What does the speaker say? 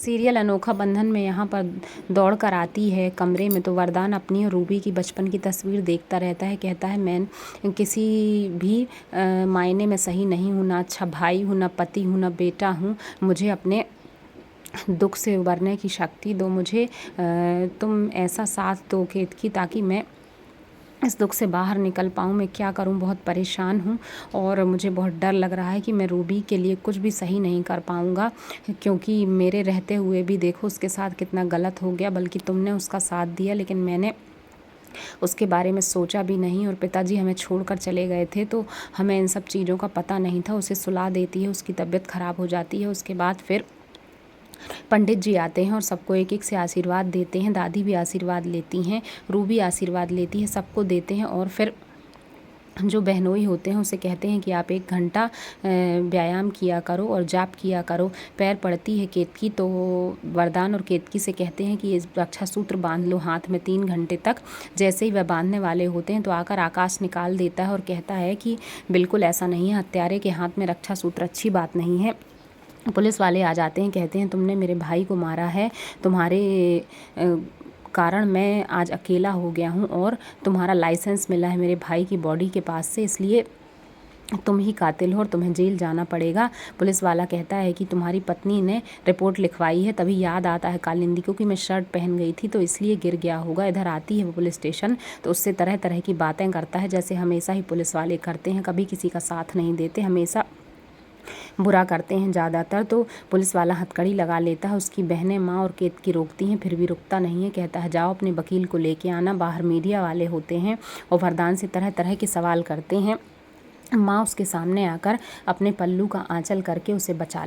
Serial अनोखा बंधन में यहाँ पर दौड़ कर आती है कमरे में, तो वरदान अपनी और रूबी की बचपन की तस्वीर देखता रहता है। कहता है मैं किसी भी मायने में सही नहीं हूँ, ना अच्छा भाई हूँ, ना पति हूँ, ना बेटा हूँ। मुझे अपने दुख से उबरने की शक्ति दो, मुझे तुम ऐसा साथ दो केतकी, ताकि मैं इस दुख से बाहर निकल पाऊँ। मैं क्या करूँ, बहुत परेशान हूँ और मुझे बहुत डर लग रहा है कि मैं रूबी के लिए कुछ भी सही नहीं कर पाऊँगा, क्योंकि मेरे रहते हुए भी देखो उसके साथ कितना गलत हो गया। बल्कि तुमने उसका साथ दिया, लेकिन मैंने उसके बारे में सोचा भी नहीं, और पिताजी हमें छोड़कर चले गए थे तो हमें इन सब चीज़ों का पता नहीं था। उसे सुला देती है, उसकी तबीयत ख़राब हो जाती है, उसके बाद फिर पंडित जी आते हैं और सबको एक एक से आशीर्वाद देते हैं। दादी भी आशीर्वाद लेती हैं, रूबी आशीर्वाद लेती है, सबको देते हैं। और फिर जो बहनोई होते हैं उसे कहते हैं कि आप 1 घंटा व्यायाम किया करो और जाप किया करो। पैर पड़ती है केतकी, तो वरदान और केतकी से कहते हैं कि ये रक्षा सूत्र बांध लो हाथ में 3 घंटे तक। जैसे ही वह बांधने वाले होते हैं तो आकर आकाश निकाल देता है और कहता है कि बिल्कुल ऐसा नहीं है, हत्यारे के हाथ में रक्षा सूत्र अच्छी बात नहीं है। पुलिस वाले आ जाते हैं, कहते हैं तुमने मेरे भाई को मारा है, तुम्हारे कारण मैं आज अकेला हो गया हूँ और तुम्हारा लाइसेंस मिला है मेरे भाई की बॉडी के पास से, इसलिए तुम ही कातिल हो और तुम्हें जेल जाना पड़ेगा। पुलिस वाला कहता है कि तुम्हारी पत्नी ने रिपोर्ट लिखवाई है। तभी याद आता है कालिंदी को कि मैं शर्ट पहन गई थी तो इसलिए गिर गया होगा। इधर आती है वो पुलिस स्टेशन, तो उससे तरह तरह की बातें करता है, जैसे हमेशा ही पुलिस वाले करते हैं, कभी किसी का साथ नहीं देते, हमेशा बुरा करते हैं ज़्यादातर। तो पुलिस वाला हथकड़ी लगा लेता है। उसकी बहनें माँ और केतकी रोकती हैं, फिर भी रुकता नहीं है। कहता है जाओ अपने वकील को लेके आना। बाहर मीडिया वाले होते हैं और वरदान से तरह तरह के सवाल करते हैं। माँ उसके सामने आकर अपने पल्लू का आंचल करके उसे बचा